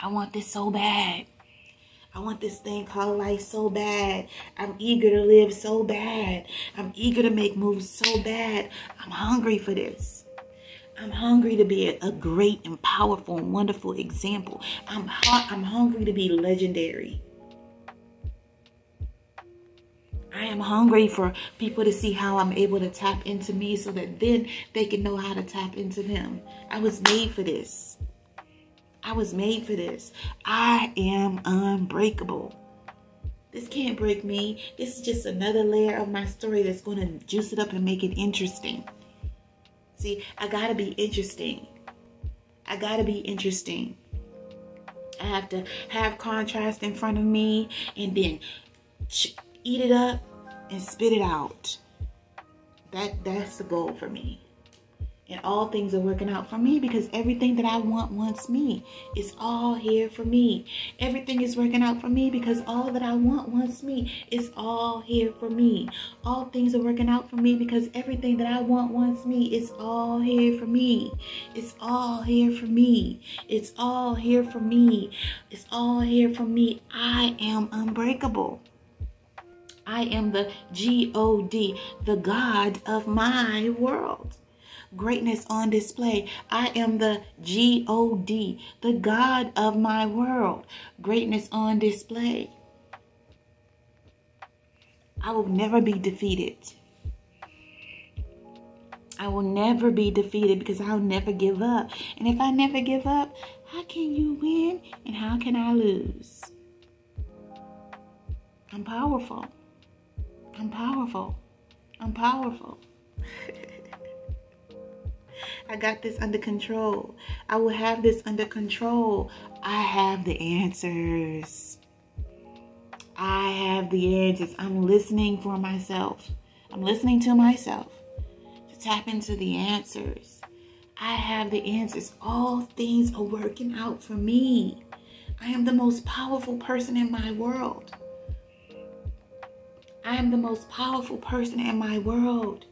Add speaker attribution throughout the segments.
Speaker 1: I want this so bad. I want this thing called life so bad. I'm eager to live so bad. I'm eager to make moves so bad. I'm hungry for this. I'm hungry to be a great and powerful and wonderful example. I'm hungry to be legendary. I am hungry for people to see how I'm able to tap into me so that then they can know how to tap into them. I was made for this. I was made for this. I am unbreakable. This can't break me. This is just another layer of my story that's going to juice it up and make it interesting. See, I gotta be interesting. I gotta be interesting. I have to have contrast in front of me and then eat it up and spit it out. That's the goal for me. And all things are working out for me because everything that I want wants me. It's all here for me. Everything is working out for me because all that I want wants me. It's all here for me. All things are working out for me because everything that I want wants me. It's all here for me. It's all here for me. It's all here for me. It's all here for me. I am unbreakable. I am the God, the God of my world. Greatness on display. I am the God, the God of my world. Greatness on display. I will never be defeated. I will never be defeated because I'll never give up. And if I never give up, how can you win and how can I lose? I'm powerful. I'm powerful. I'm powerful. I got this under control. I will have this under control. I have the answers. I have the answers. I'm listening for myself. I'm listening to myself to tap into the answers. I have the answers. All things are working out for me. I am the most powerful person in my world. I am the most powerful person in my world.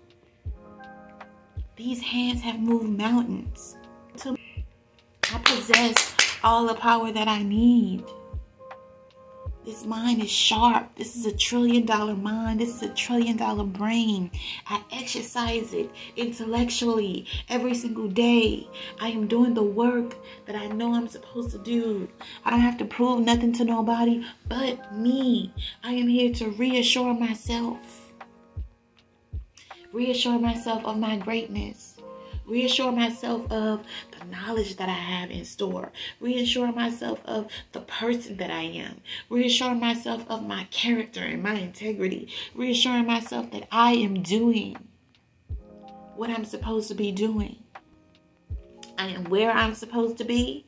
Speaker 1: These hands have moved mountains. I possess all the power that I need. This mind is sharp. This is $1 trillion mind. This is $1 trillion brain. I exercise it intellectually every single day. I am doing the work that I know I'm supposed to do. I don't have to prove nothing to nobody but me. I am here to reassure myself. Reassure myself of my greatness. Reassure myself of the knowledge that I have in store. Reassure myself of the person that I am. Reassure myself of my character and my integrity. Reassuring myself that I am doing what I'm supposed to be doing. I am where I'm supposed to be.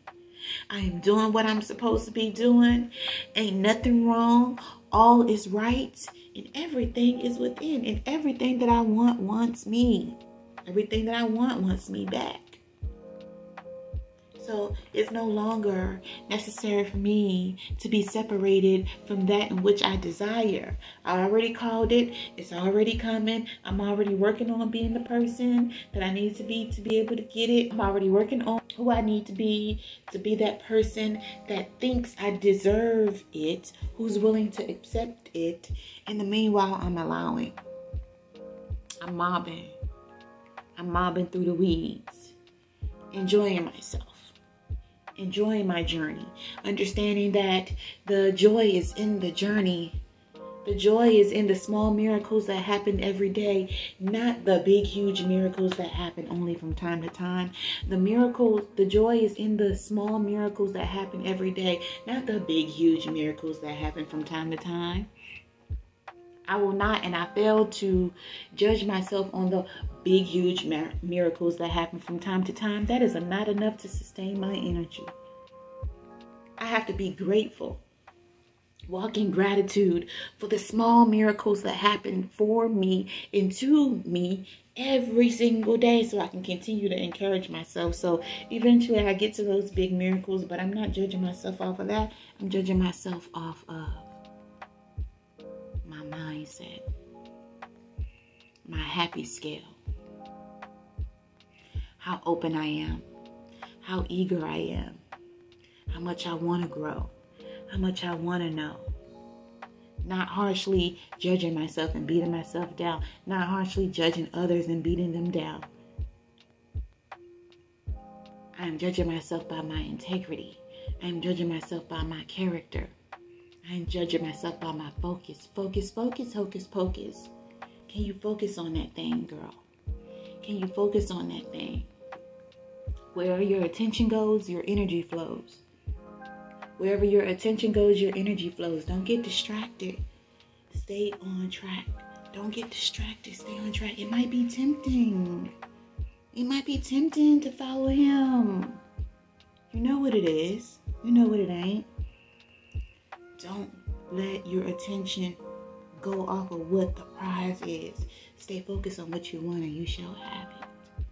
Speaker 1: I am doing what I'm supposed to be doing. Ain't nothing wrong. All is right. And everything is within. And everything that I want wants me. Everything that I want wants me back. So it's no longer necessary for me to be separated from that in which I desire. I already called it. It's already coming. I'm already working on being the person that I need to be able to get it. I'm already working on who I need to be that person that thinks I deserve it, who's willing to accept it. In the meanwhile, I'm allowing. I'm mobbing. I'm mobbing through the weeds, enjoying myself. Enjoying my journey, understanding that the joy is in the journey. The joy is in the small miracles that happen every day, not the big, huge miracles that happen only from time to time. The joy is in the small miracles that happen every day, not the big, huge miracles that happen from time to time. I will not, and I fail to judge myself on the big, huge miracles that happen from time to time. That is not enough to sustain my energy. I have to be grateful. Walk in gratitude for the small miracles that happen for me and to me every single day so I can continue to encourage myself. So eventually I get to those big miracles, but I'm not judging myself off of that. I'm judging myself off of my mindset, my happy scale, how open I am, how eager I am, how much I want to grow, how much I want to know. Not harshly judging myself and beating myself down. Not harshly judging others and beating them down. I am judging myself by my integrity. I am judging myself by my character. I am judging myself by my focus. Focus, focus, hocus pocus. Can you focus on that thing, girl? Can you focus on that thing? Wherever your attention goes, your energy flows. Wherever your attention goes, your energy flows. Don't get distracted. Stay on track. Don't get distracted. Stay on track. It might be tempting. It might be tempting to follow him. You know what it is. You know what it ain't. Don't let your attention go off of what the prize is. Stay focused on what you want and you shall have it.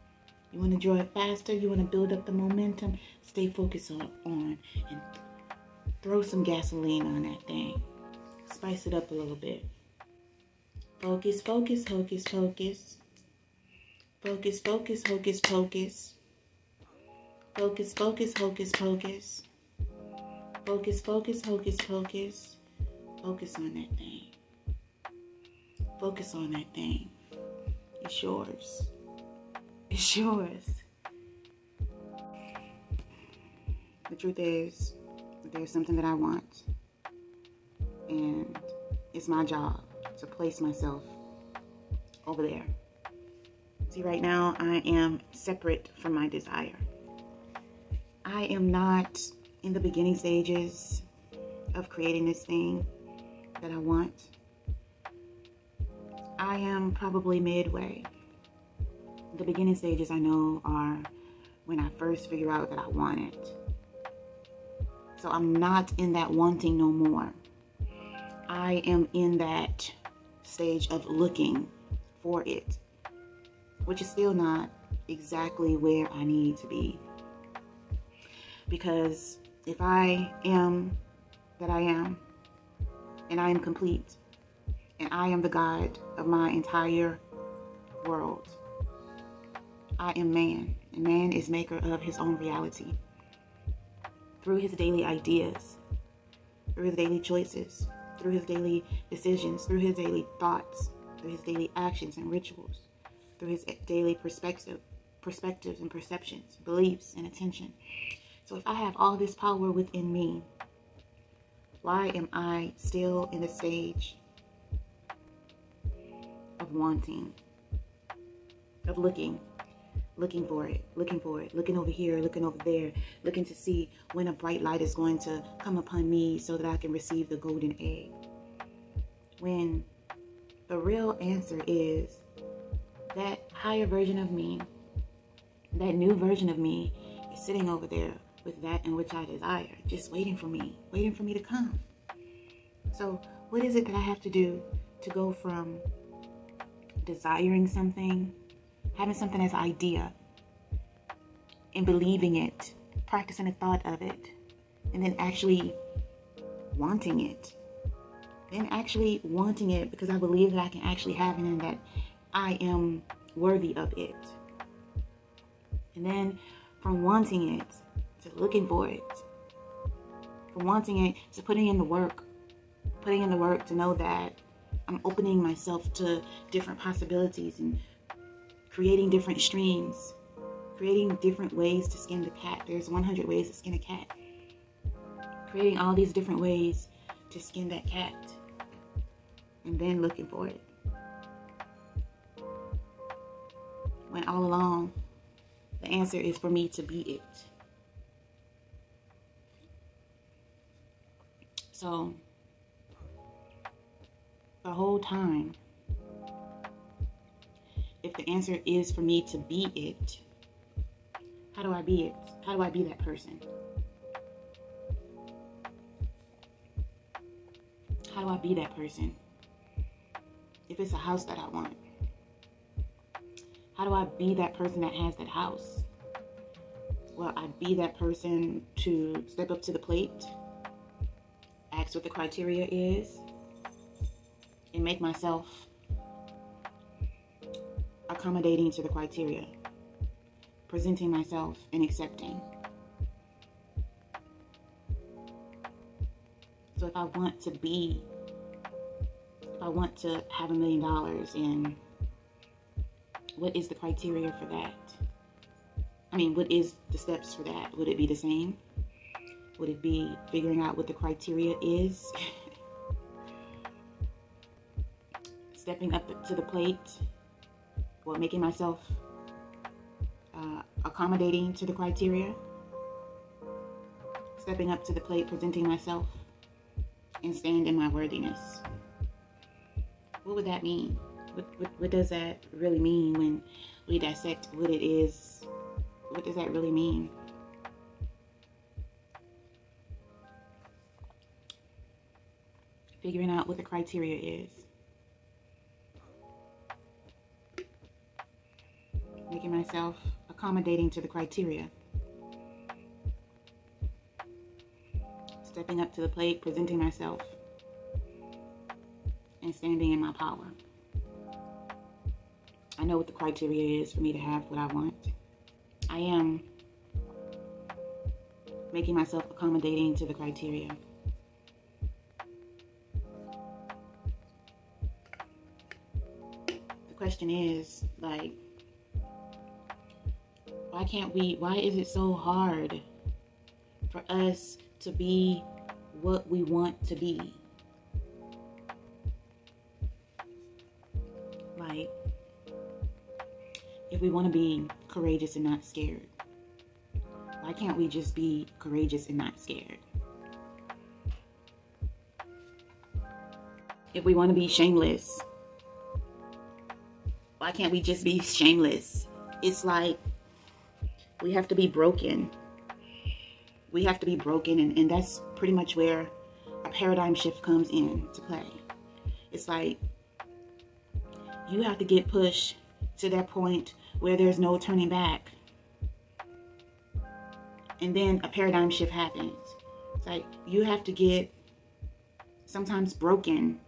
Speaker 1: You want to draw it faster? You want to build up the momentum? Stay focused on and throw some gasoline on that thing. Spice it up a little bit. Focus, focus, hocus pocus. Focus, focus, hocus pocus. Focus, focus, hocus pocus. Focus, focus, hocus pocus. Focus on that thing. Focus on that thing. It's yours. It's yours. The truth is, there's something that I want. And it's my job to place myself over there. See, right now, I am separate from my desire. I am not in the beginning stages of creating this thing that I want. I am probably midway. The beginning stages I know are when I first figure out that I want it. So I'm not in that wanting no more. I am in that stage of looking for it, which is still not exactly where I need to be. Because if I am that I am, and I am complete, and I am the God of my entire world, I am man, and man is maker of his own reality. Through his daily ideas, through his daily choices, through his daily decisions, through his daily thoughts, through his daily actions and rituals, through his daily perspectives and perceptions, beliefs and attention. So if I have all this power within me, why am I still in the stage of wanting, of looking for it, looking over here, looking over there, looking to see when a bright light is going to come upon me so that I can receive the golden egg? When the real answer is that higher version of me, that new version of me is sitting over there with that in which I desire, just waiting for me to come. So what is it that I have to do to go from desiring something, having something as an idea, and believing it, practicing the thought of it, and then actually wanting it? Then actually wanting it because I believe that I can actually have it and that I am worthy of it. And then from wanting it to looking for it, from wanting it to putting in the work to know that I'm opening myself to different possibilities and creating different streams, creating different ways to skin the cat. There's 100 ways to skin a cat. Creating all these different ways to skin that cat, and then looking for it. When all along, the answer is for me to be it. So, the whole time, if the answer is for me to be it, how do I be it? How do I be that person? How do I be that person? If it's a house that I want, how do I be that person that has that house? Well, I be that person to step up to the plate, ask what the criteria is, and make myself accommodating to the criteria, presenting myself and accepting. So if I want to have $1 million, and what is the criteria for that? I mean, what is the steps for that? Would it be the same? Would it be figuring out what the criteria is? Stepping up to the plate, well, making myself accommodating to the criteria, stepping up to the plate, presenting myself, and stand in my worthiness. What would that mean? What does that really mean when we dissect what it is? What does that really mean? Figuring out what the criteria is. Making myself accommodating to the criteria. Stepping up to the plate, presenting myself, and standing in my power. I know what the criteria is for me to have what I want. I am making myself accommodating to the criteria. The question is, like, why is it so hard for us to be what we want to be? Like, if we want to be courageous and not scared, why can't we just be courageous and not scared? If we want to be shameless, why can't we just be shameless? It's like we have to be broken. We have to be broken, and that's pretty much where a paradigm shift comes in to play. It's like you have to get pushed to that point where there's no turning back. And then a paradigm shift happens. It's like you have to get sometimes broken,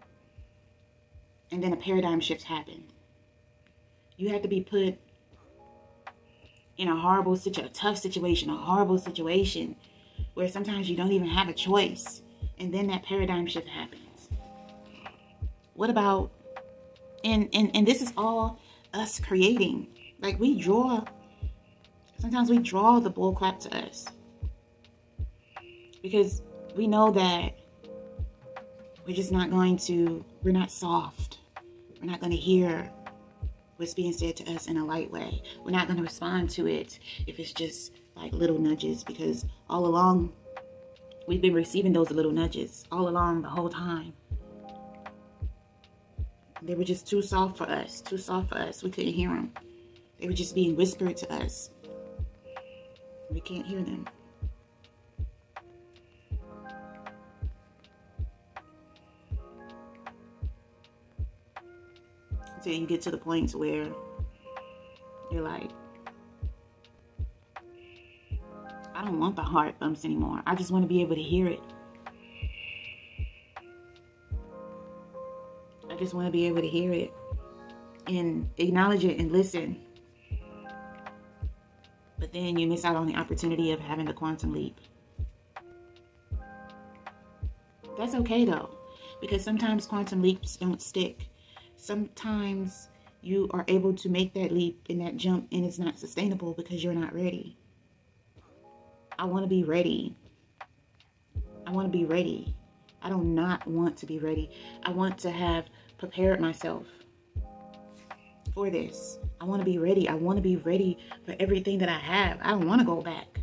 Speaker 1: and then a paradigm shift happens. You have to be put in a horrible situation, a tough situation, a horrible situation where sometimes you don't even have a choice, and then that paradigm shift happens. What about, and this is all us creating. Like, sometimes we draw the bullcrap to us because we know that we're not soft. We're not going to hear what's being said to us in a light way. We're not going to respond to it if it's just like little nudges, because all along we've been receiving those little nudges all along the whole time. They were just too soft for us, We couldn't hear them. They were just being whispered to us. We can't hear them. Until you get to the point where you're like, I don't want the heart bumps anymore. I just want to be able to hear it. I just want to be able to hear it and acknowledge it and listen. But then you miss out on the opportunity of having the quantum leap. That's okay though, because sometimes quantum leaps don't stick. Sometimes you are able to make that leap and that jump, and it's not sustainable because you're not ready. I want to be ready. I want to be ready. I do not want to be ready. I want to have prepared myself for this. I want to be ready. I want to be ready for everything that I have. I don't want to go back.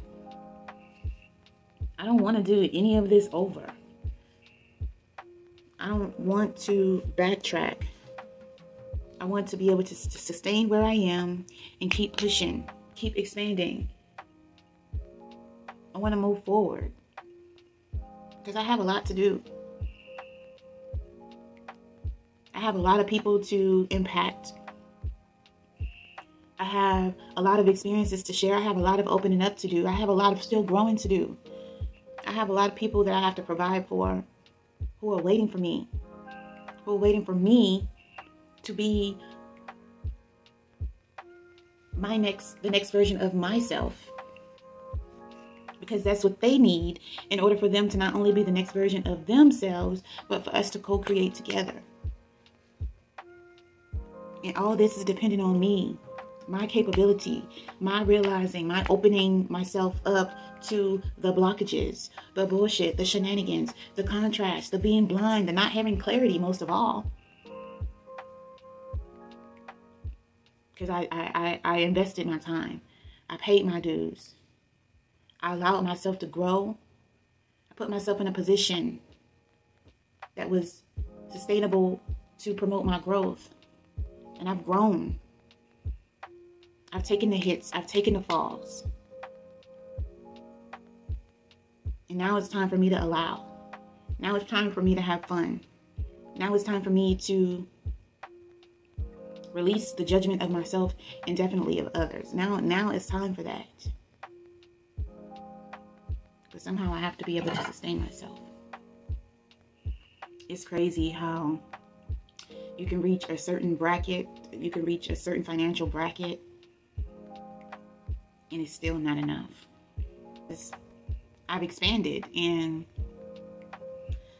Speaker 1: I don't want to do any of this over. I don't want to backtrack. I want to be able to sustain where I am and keep pushing, keep expanding. I want to move forward because I have a lot to do. I have a lot of people to impact. I have a lot of experiences to share. I have a lot of opening up to do. I have a lot of still growing to do. I have a lot of people that I have to provide for who are waiting for me. Who are waiting for me to be the next version of myself. because that's what they need in order for them to not only be the next version of themselves, but for us to co-create together. And all this is dependent on me, my capability, my realizing, my opening myself up to the blockages, the bullshit, the shenanigans, the contrast, the being blind, the not having clarity, most of all. Because I invested my time. I paid my dues. I allowed myself to grow. I put myself in a position that was sustainable to promote my growth. And I've grown. I've taken the hits. I've taken the falls. And now it's time for me to allow. Now it's time for me to have fun. Now it's time for me to release the judgment of myself and definitely of others. Now it's time for that. But somehow I have to be able to sustain myself. It's crazy how you can reach a certain bracket, you can reach a certain financial bracket, and it's still not enough. I've expanded, and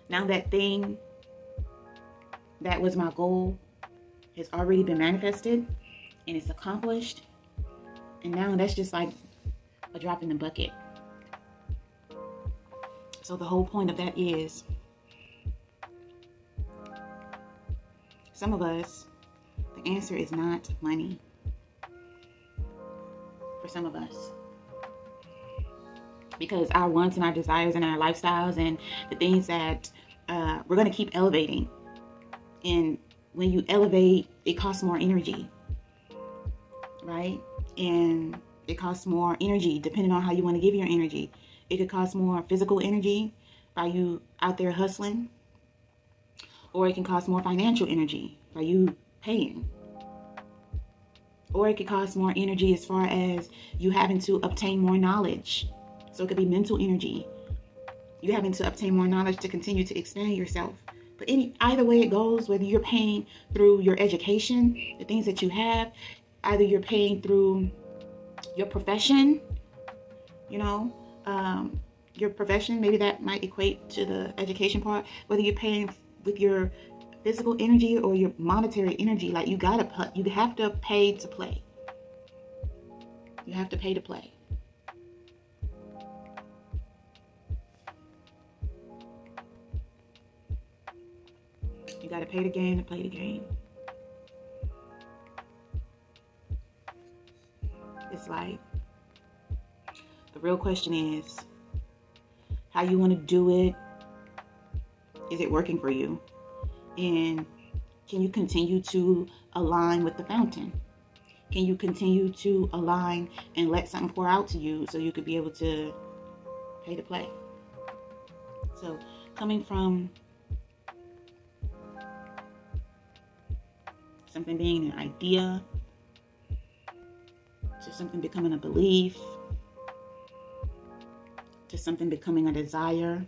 Speaker 1: now that thing that was my goal has already been manifested, and it's accomplished, and now that's just like a drop in the bucket. So the whole point of that is, some of us, the answer is not money. For some of us. Because our wants and our desires and our lifestyles and the things that we're going to keep elevating. And when you elevate, it costs more energy. Right? And it costs more energy depending on how you want to give your energy. It could cost more physical energy by you out there hustling. Or it can cost more financial energy by you paying. Or it could cost more energy as far as you having to obtain more knowledge. So it could be mental energy. You having to obtain more knowledge to continue to expand yourself. But either way it goes, whether you're paying through your education, the things that you have, either you're paying through your profession, your profession, maybe that might equate to the education part, whether you're paying with your physical energy or your monetary energy, like you have to pay to play. You have to pay to play. You got to pay the game to play the game. It's like, the real question is, how you want to do it? Is it working for you? And can you continue to align with the fountain? Can you continue to align and let something pour out to you so you could be able to pay to play? So coming from something being an idea to something becoming a belief to something becoming a desire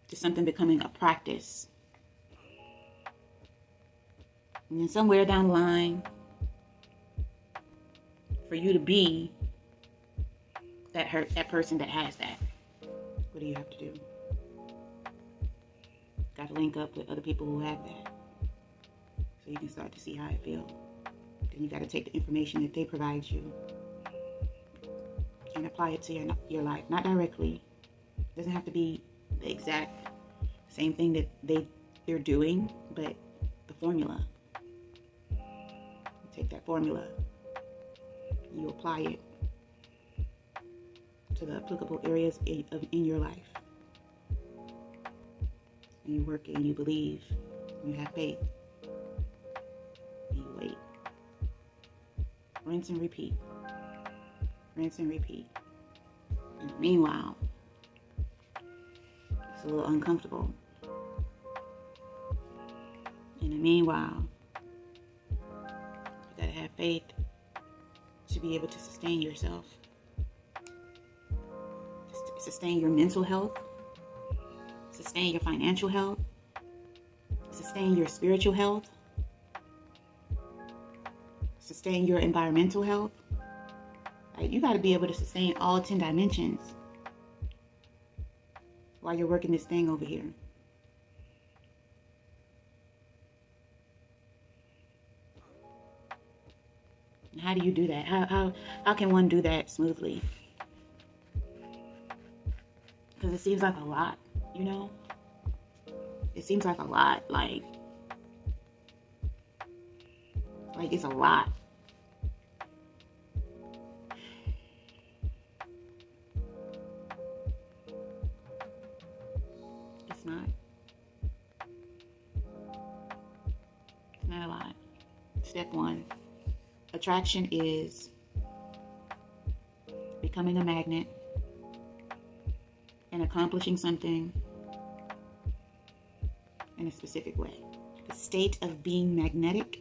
Speaker 1: to something becoming a practice. And then somewhere down the line, for you to be that person that has that, what do you have to do? Got to link up with other people who have that, so you can start to see how it feels. Then you got to take the information that they provide you and apply it to your life. Not directly. It doesn't have to be the exact same thing that they're doing, but the formula. You take that formula, you apply it to the applicable areas in your life. And you work it and you believe, and you have faith, and you wait. Rinse and repeat. Rinse and repeat. And meanwhile, it's a little uncomfortable. In the meanwhile, you gotta have faith to be able to sustain yourself. Sustain your mental health. Sustain your financial health. Sustain your spiritual health. Sustain your environmental health. Like, you got to be able to sustain all 10 dimensions while you're working this thing over here. And how do you do that? How can one do that smoothly? Because it seems like a lot, you know? It seems like a lot, like it's a lot. It's not. It's not a lot. Step 1. Attraction is becoming a magnet and accomplishing something in a specific way. The state of being magnetic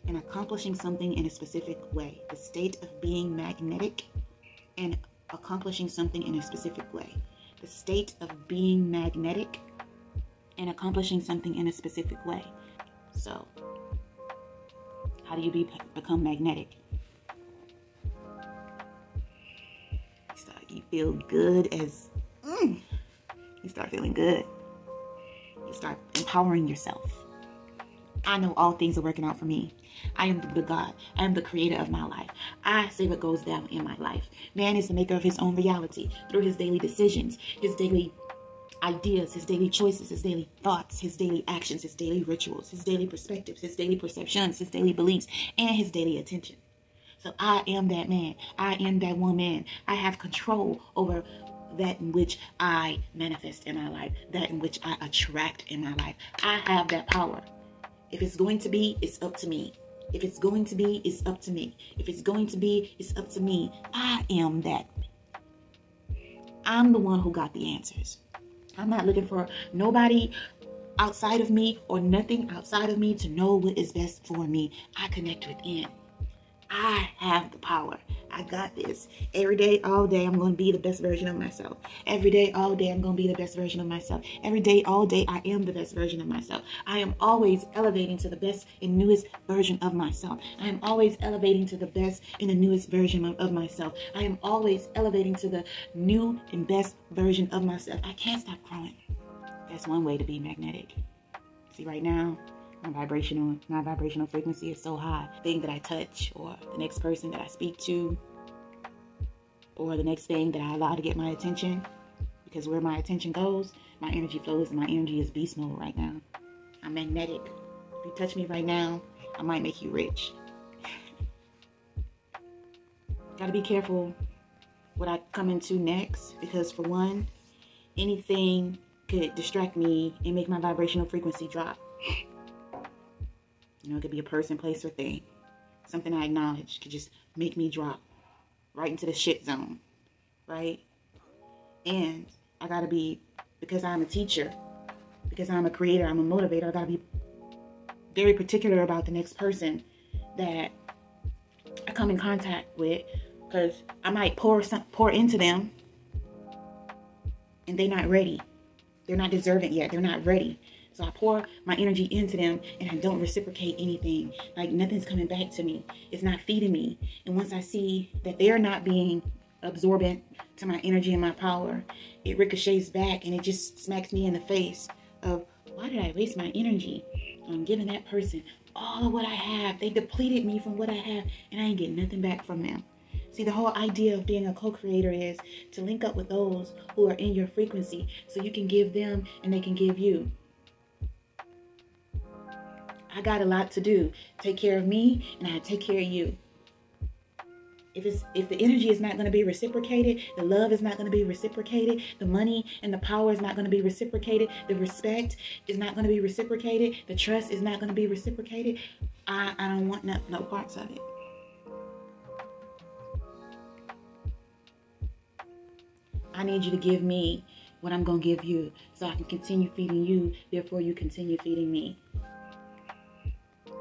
Speaker 1: and accomplishing something in a specific way. The state of being magnetic and accomplishing something in a specific way. The state of being magnetic and accomplishing something in a specific way. So, how do you become magnetic? You feel good as... You start feeling good. You start empowering yourself. I know all things are working out for me. I am the God. I am the creator of my life. I say what goes down in my life. Man is the maker of his own reality through his daily decisions, his daily ideas, his daily choices, his daily thoughts, his daily actions, his daily rituals, his daily perspectives, his daily perceptions, his daily beliefs, and his daily attention. So I am that man. I am that woman. I have control over that in which I manifest in my life, that in which I attract in my life. I have that power. If it's going to be, it's up to me. If it's going to be, it's up to me. If it's going to be, it's up to me. I am that. I'm the one who got the answers. I'm not looking for nobody outside of me or nothing outside of me to know what is best for me. I connect within. I have the power. I got this. Every day, all day, I'm going to be the best version of myself. Every day, all day, I'm going to be the best version of myself. Every day, all day, I am the best version of myself. I am always elevating to the best and newest version of myself. I am always elevating to the best and the newest version of myself. I am always elevating to the new and best version of myself. I can't stop growing. That's one way to be magnetic. See, right now, my vibrational frequency is so high. The thing that I touch, or the next person that I speak to, or the next thing that I allow to get my attention, because where my attention goes, my energy flows, and my energy is beast mode right now. I'm magnetic. If you touch me right now, I might make you rich. Gotta be careful what I come into next, because for one, anything could distract me and make my vibrational frequency drop. You know, it could be a person, place, or thing. Something I acknowledge could just make me drop right into the shit zone, right? And I gotta be, because I'm a teacher, because I'm a creator, I'm a motivator, I gotta be very particular about the next person that I come in contact with, because I might pour into them and they're not ready. They're not deserving yet. They're not ready. So I pour my energy into them and I don't reciprocate anything. Like, nothing's coming back to me. It's not feeding me. And once I see that they're not being absorbent to my energy and my power, it ricochets back and it just smacks me in the face of, why did I waste my energy on giving that person all of what I have? They depleted me from what I have and I ain't getting nothing back from them. See, the whole idea of being a co-creator is to link up with those who are in your frequency so you can give them and they can give you. I got a lot to do. Take care of me and I take care of you. If the energy is not going to be reciprocated, the love is not going to be reciprocated, the money and the power is not going to be reciprocated, the respect is not going to be reciprocated, the trust is not going to be reciprocated, I don't want no parts of it. I need you to give me what I'm going to give you so I can continue feeding you, therefore you continue feeding me.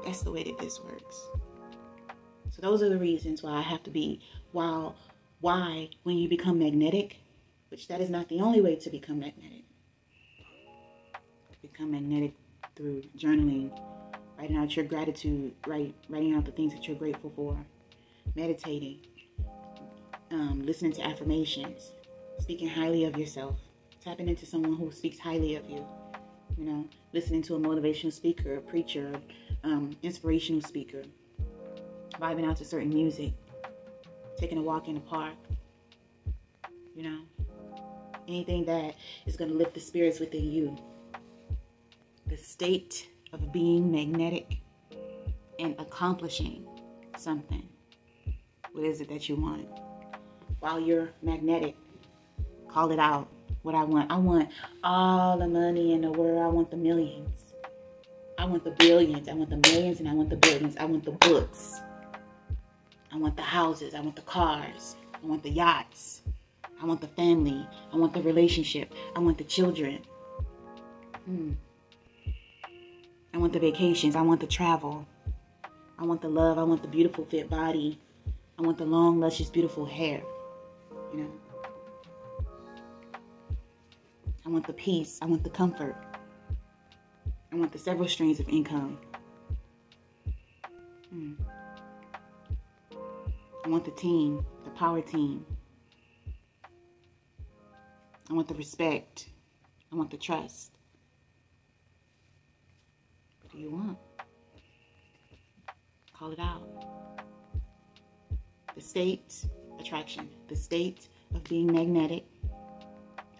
Speaker 1: That's the way that this works. So those are the reasons why I have to be, why when you become magnetic, which that is not the only way to become magnetic. To become magnetic through journaling, writing out your gratitude, writing out the things that you're grateful for, meditating, listening to affirmations, speaking highly of yourself, tapping into someone who speaks highly of you, you know, listening to a motivational speaker, a preacher, inspirational speaker, vibing out to certain music, taking a walk in the park, you know, anything that is going to lift the spirits within you. The state of being magnetic and accomplishing something. What is it that you want? While you're magnetic, call it out. What I want. I want all the money in the world. I want the millions. I want the billions. I want the millions, and I want the billions. I want the books. I want the houses. I want the cars. I want the yachts. I want the family. I want the relationship. I want the children. I want the vacations. I want the travel. I want the love. I want the beautiful fit body. I want the long, luscious, beautiful hair. You know. I want the peace. I want the comfort. I want the several streams of income. I want the team, the power team. I want the respect. I want the trust. What do you want? Call it out. The state, attraction, the state of being magnetic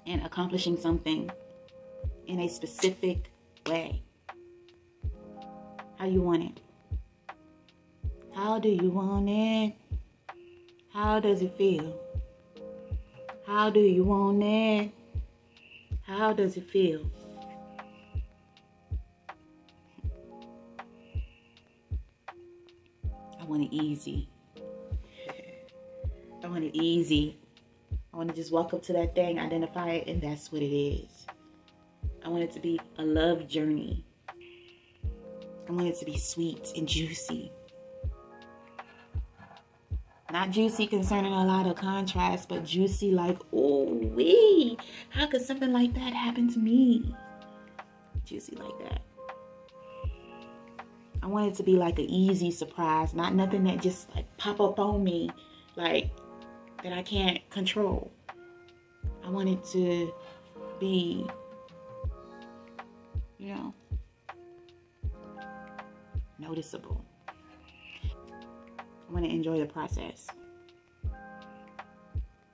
Speaker 1: and accomplishing something in a specific way. How you want it? How do you want it? How does it feel? How do you want it? How does it feel? I want it easy. I want it easy. I want to just walk up to that thing, identify it, and that's what it is. I want it to be a love journey. I want it to be sweet and juicy. Not juicy concerning a lot of contrast, but juicy like, oh wee, how could something like that happen to me? Juicy like that. I want it to be like an easy surprise, not nothing that just like pop up on me, like that I can't control. I want it to be, you know, noticeable. I want to enjoy the process.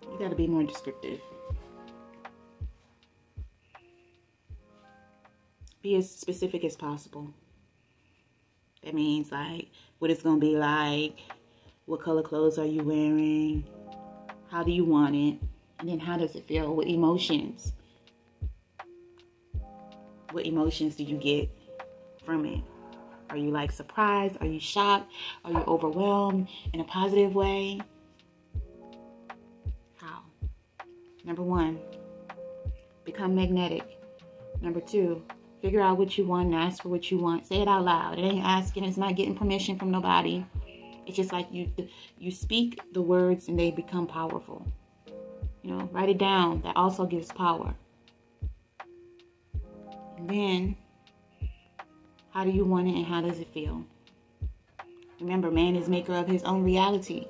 Speaker 1: You got to be more descriptive. Be as specific as possible. That means like what it's going to be like, what color clothes are you wearing, how do you want it, and then how does it feel, what emotions. What emotions do you get from it? Are you like surprised? Are you shocked? Are you overwhelmed in a positive way? How? Number 1, become magnetic. Number 2, figure out what you want and ask for what you want. Say it out loud. It ain't asking. It's not getting permission from nobody. It's just like you speak the words and they become powerful. You know, write it down. That also gives power. And then, how do you want it and how does it feel? Remember, man is maker of his own reality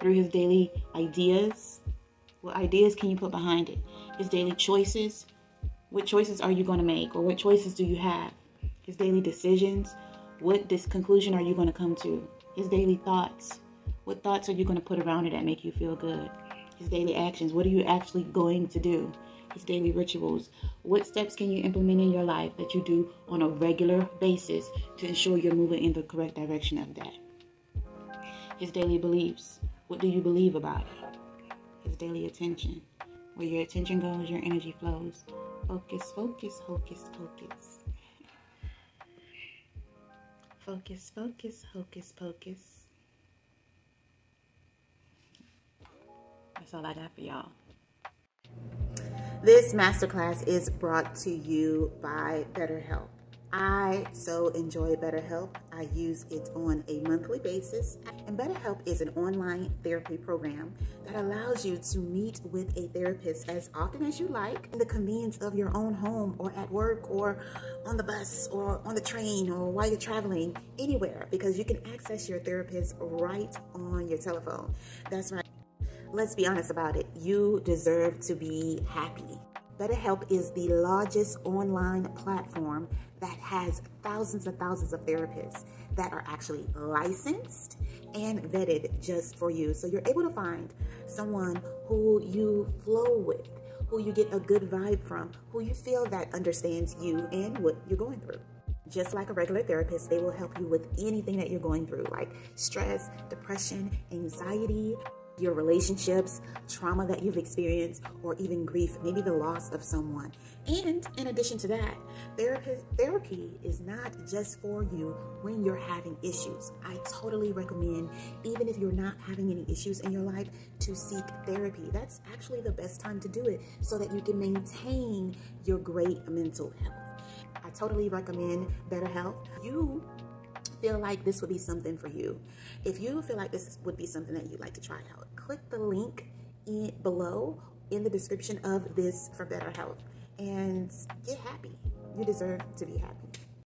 Speaker 1: through his daily ideas. What ideas can you put behind it? His daily choices. What choices are you going to make? Or what choices do you have? His daily decisions. What conclusion are you going to come to? His daily thoughts. What thoughts are you going to put around it that make you feel good? His daily actions. What are you actually going to do? His daily rituals. What steps can you implement in your life that you do on a regular basis to ensure you're moving in the correct direction of that? His daily beliefs. What do you believe about it? His daily attention. Where your attention goes, your energy flows. Focus, focus, hocus, pocus. Focus, focus, hocus, pocus. That's all I got for y'all. This masterclass is brought to you by BetterHelp. I so enjoy BetterHelp. I use it on a monthly basis. And BetterHelp is an online therapy program that allows you to meet with a therapist as often as you like in the convenience of your own home or at work or on the bus or on the train or while you're traveling, anywhere, because you can access your therapist right on your telephone. That's right.
Speaker 2: Let's be honest about it. You deserve to be happy. BetterHelp is the largest online platform that has thousands and thousands of therapists that are actually licensed and vetted just for you. So you're able to find someone who you flow with, who you get a good vibe from, who you feel that understands you and what you're going through. Just like a regular therapist, they will help you with anything that you're going through, like stress, depression, anxiety, your relationships, trauma that you've experienced, or even grief, maybe the loss of someone. And in addition to that, therapy is not just for you when you're having issues. I totally recommend, even if you're not having any issues in your life, to seek therapy. That's actually the best time to do it so that you can maintain your great mental health. I totally recommend BetterHelp. You feel like this would be something for you. If you feel like this would be something that you'd like to try out, click the link below in the description of this for BetterHelp and get happy. You deserve to be happy.